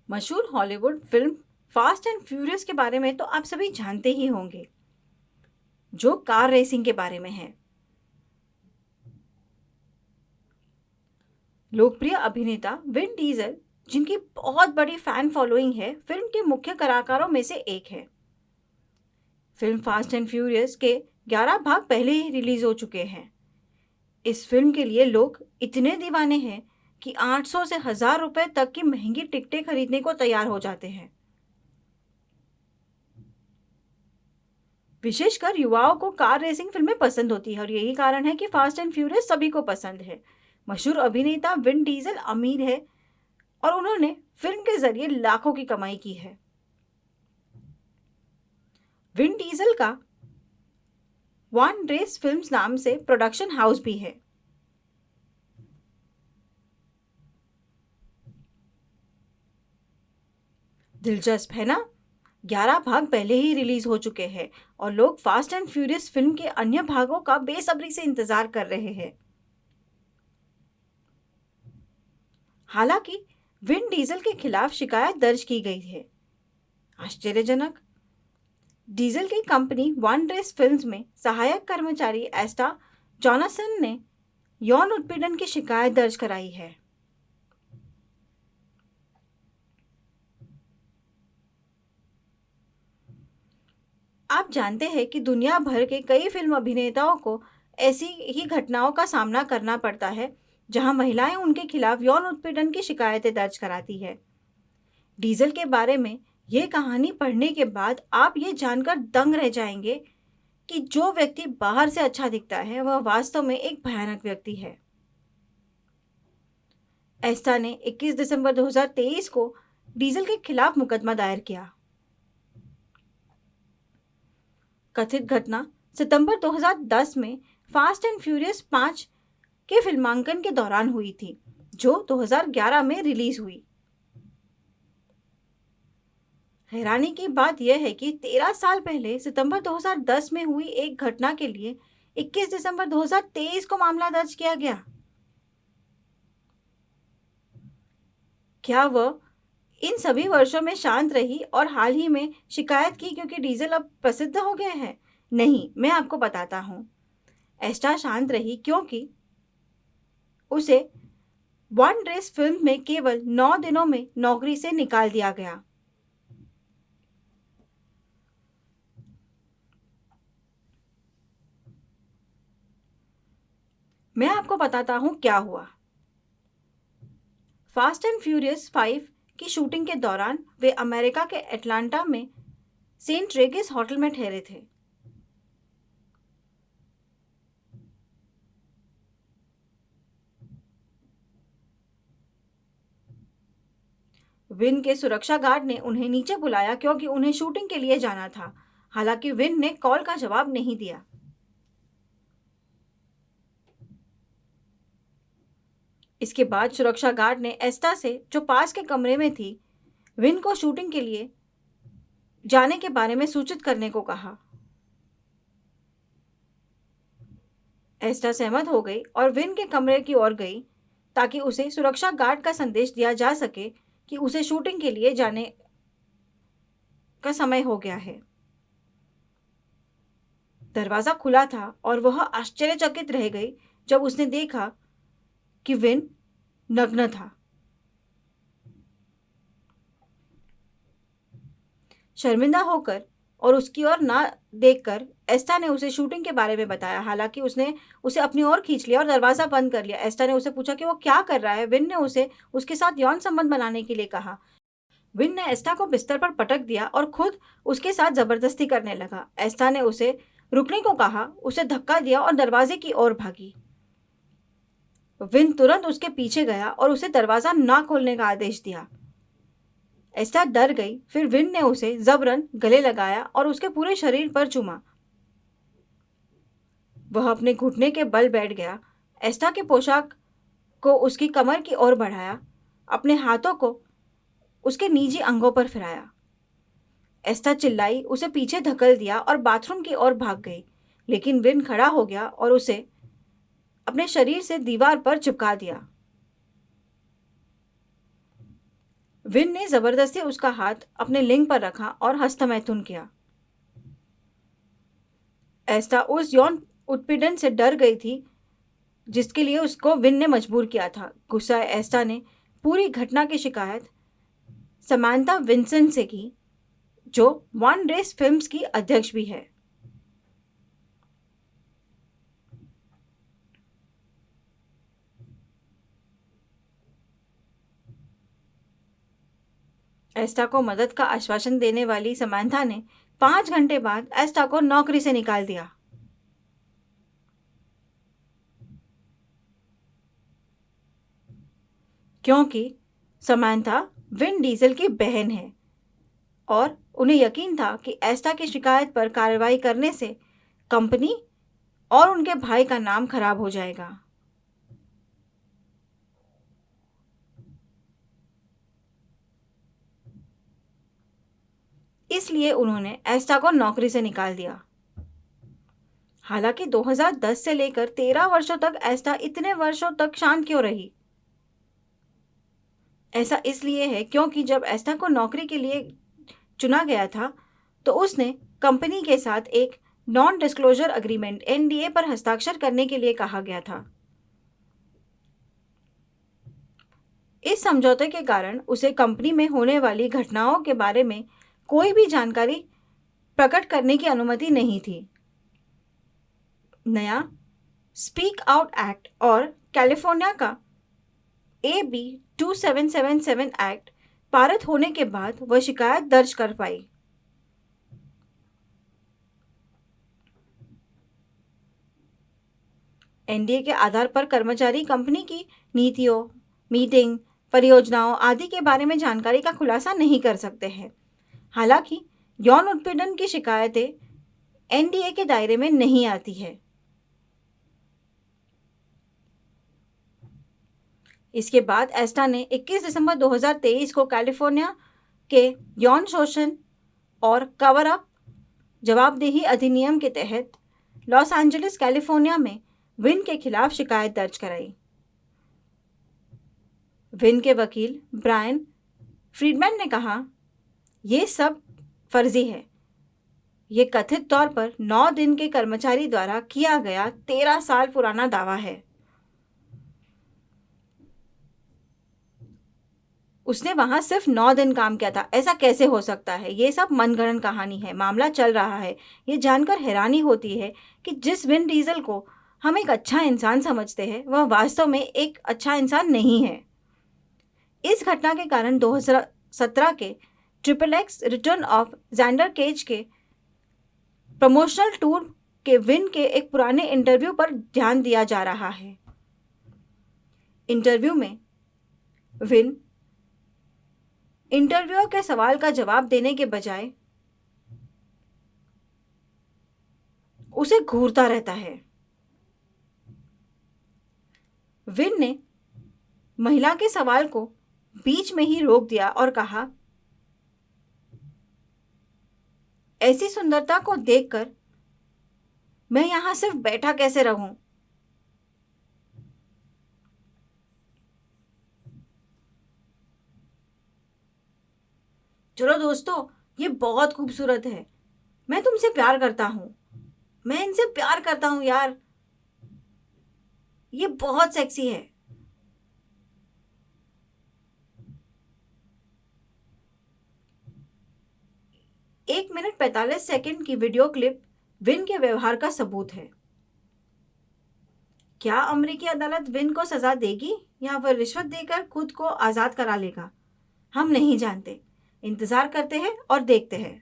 मशहूर Hollywood film fast and furious के बारे में तो आप सभी जानते ही होंगे, जो कार रेसिंग के बारे में है। लोकप्रिय अभिनेता विन डीजल, जिनकी बहुत बड़ी फैन फॉलोइंग है, फिल्म के मुख्य कलाकारों में से एक है। फिल्म फास्ट एंड फ्यूरियस के 11 भाग पहले ही रिलीज हो चुके हैं। इस फिल्म के लिए लोग इतने दीवाने हैं कि 800 से 1000 रुपए तक की महंगी टिकटें खरीदने को तैयार हो जाते हैं। विशेषकर युवाओं को कार रेसिंग फिल्में पसंद होती है और यही कारण है कि फास्ट एंड फ्यूरियस सभी को पसंद है। मशहूर अभिनेता विन डीजल अमीर है और उन्होंने फिल्म के जरिए लाखों की कमाई की है। विन डीजल का वन रेस फिल्म्स नाम से प्रोडक्शन हाउस भी है। दिलचस्प है ना? 11 भाग पहले ही रिलीज हो चुके हैं और लोग फास्ट एंड फ्यूरियस फिल्म के अन्य भागों का बेसब्री से इंतजार कर रहे हैं। हालांकि विन डीजल के खिलाफ शिकायत दर्ज की गई है। आश्चर्यजनक, डीजल की कंपनी वन रेस फिल्म्स में सहायक कर्मचारी एस्टा जॉनसन ने यौन उत्पीड़न की शिकायत दर्ज कराई है। आप जानते हैं कि दुनिया भर के कई फिल्म अभिनेताओं को ऐसी ही घटनाओं का सामना करना पड़ता है, जहां महिलाएं उनके खिलाफ यौन उत्पीड़न की शिकायतें दर्ज कराती है। डीजल के बारे में ये कहानी पढ़ने के बाद आप ये जानकर दंग रह जाएंगे कि जो व्यक्ति बाहर से अच्छा दिखता है वह वास्तव में एक भयानक व्यक्ति है। एस्टा ने 21 दिसंबर 2023 को डीजल के खिलाफ मुकदमा दायर किया। कथित घटना सितंबर 2010 में फास्ट एंड फ्यूरियस 5 के फिल्मांकन के दौरान हुई थी, जो 2011 में रिलीज हुई। हैरानी की बात यह है कि 13 साल पहले सितंबर 2010 में हुई एक घटना के लिए 21 दिसंबर 2023 को मामला दर्ज किया गया। क्या वह इन सभी वर्षों में शांत रही और हाल ही में शिकायत की क्योंकि डीजल अब प्रसिद्ध हो गए हैं? नहीं, मैं आपको बताता हूँ। एस्टा शांत रही क्योंकि उसे वन रेस फिल्म में केवल 9 दिनों में नौकरी से निकाल दिया गया। मैं आपको बताता हूँ क्या हुआ। फास्ट एंड फ्यूरियस 5 की शूटिंग के दौरान वे अमेरिका के एटलांटा में सेंट रेगिस होटल में ठहरे थे। विन के सुरक्षा गार्ड ने उन्हें नीचे बुलाया क्योंकि उन्हें शूटिंग के लिए जाना था। हालांकि विन ने कॉल का जवाब नहीं दिया। इसके बाद सुरक्षा गार्ड ने एस्टा से, जो पास के कमरे में थी, विन को शूटिंग के लिए जाने के बारे में सूचित करने को कहा। एस्टा सहमत हो गई और विन के कमरे की ओर गई ताकि उसे सुरक्षा गार्ड का संदेश दिया जा सके कि उसे शूटिंग के लिए जाने का समय हो गया है। दरवाजा खुला था और वह आश्चर्यचकित रह गई जब उसने देखा कि विन नग्न था। शर्मिंदा होकर और उसकी ओर ना देखकर एस्टा ने उसे शूटिंग के बारे में बताया। हालांकि उसने उसे अपनी ओर खींच लिया और दरवाजा बंद कर लिया। एस्टा ने उसे पूछा कि वो क्या कर रहा है। विन ने उसे उसके साथ यौन संबंध बनाने के लिए कहा। विन ने एस्टा को बिस्तर पर पटक दिया और खुद उसके साथ जबरदस्ती करने लगा। एस्टा ने उसे रुकने को कहा, उसे धक्का दिया और दरवाजे की ओर भागी। विन तुरंत उसके पीछे गया और उसे दरवाजा ना खोलने का आदेश दिया। एस्टा डर गई। फिर विन ने उसे जबरन गले लगाया और उसके पूरे शरीर पर चूमा। वह अपने घुटने के बल बैठ गया। एस्टा के पोशाक को उसकी कमर की ओर बढ़ाया, अपने हाथों को उसके निजी अंगों पर फिराया। एस्टा चिल्लाई, उसे पीछे धकेल दिया और बाथरूम की ओर भाग गई। लेकिन विन खड़ा हो गया और उसे अपने शरीर से दीवार पर चिपका दिया। विन ने जबरदस्ती उसका हाथ अपने लिंग पर रखा और हस्तमैथुन किया। एस्टा उस यौन उत्पीड़न से डर गई थी जिसके लिए उसको विन ने मजबूर किया था। गुस्सा एस्टा ने पूरी घटना की शिकायत समांथा विंसेंट से की, जो वन रेस फिल्म्स की अध्यक्ष भी है। एस्टा को मदद का आश्वासन देने वाली समांथा ने 5 घंटे बाद एस्टा को नौकरी से निकाल दिया। क्योंकि समांथा विन डीजल की बहन है और उन्हें यकीन था कि एस्टा की शिकायत पर कार्रवाई करने से कंपनी और उनके भाई का नाम खराब हो जाएगा। इसलिए उन्होंने एस्टा को नौकरी से निकाल दिया। हालांकि 2010 से लेकर 13 वर्षों तक एस्टा इतने वर्षों तक शांत क्यों रही? ऐसा इसलिए है क्योंकि जब एस्टा को नौकरी के लिए चुना गया था तो उसने कंपनी के साथ एक नॉन डिस्क्लोजर अग्रीमेंट एनडीए पर हस्ताक्षर करने के लिए कहा गया था। इस समझौते के कारण उसे कंपनी में होने वाली घटनाओं के बारे में कोई भी जानकारी प्रकट करने की अनुमति नहीं थी। नया स्पीक आउट एक्ट और कैलिफोर्निया का AB 2777 एक्ट पारित होने के बाद वह शिकायत दर्ज कर पाई। एनडीए के आधार पर कर्मचारी कंपनी की नीतियों, मीटिंग, परियोजनाओं आदि के बारे में जानकारी का खुलासा नहीं कर सकते हैं। हालांकि यौन उत्पीड़न की शिकायतें एनडीए के दायरे में नहीं आती है। इसके बाद एस्टा ने 21 दिसंबर 2023 को कैलिफोर्निया के यौन शोषण और कवर अप जवाबदेही अधिनियम के तहत लॉस एंजलिस कैलिफोर्निया में विन के खिलाफ शिकायत दर्ज कराई। विन के वकील ब्रायन फ्रीडमैन ने कहा, यह सब फर्जी है। ये कथित तौर पर 9 दिन के कर्मचारी द्वारा किया गया 13 साल पुराना दावा है। उसने वहां सिर्फ 9 दिन काम किया था। ऐसा कैसे हो सकता है? ये सब मनगढ़ंत कहानी है। मामला चल रहा है। ये जानकर हैरानी होती है कि जिस विन डीजल को हम एक अच्छा इंसान समझते हैं, वह वास्तव में एक अच्छा इंसान नहीं है। इस घटना के कारण 2017 के XXX return of Xander cage के प्रमोशनल टूर के विन के एक पुराने इंटरव्यू पर ध्यान दिया जा रहा है। इंटरव्यू में विन इंटरव्यूअर के सवाल का जवाब देने के बजाय उसे घूरता रहता है। विन ने महिला के सवाल को बीच में ही रोक दिया और कहा, ऐसी सुंदरता को देखकर मैं यहां सिर्फ बैठा कैसे रहूं? चलो दोस्तों, ये बहुत खूबसूरत है। मैं तुमसे प्यार करता हूं। मैं इनसे प्यार करता हूं यार। ये बहुत सेक्सी है। एक मिनट 45 सेकंड की वीडियो क्लिप विन के व्यवहार का सबूत है। क्या अमेरिकी अदालत विन को सजा देगी या वह रिश्वत देकर खुद को आजाद करा लेगा? हम नहीं जानते। इंतजार करते हैं और देखते हैं।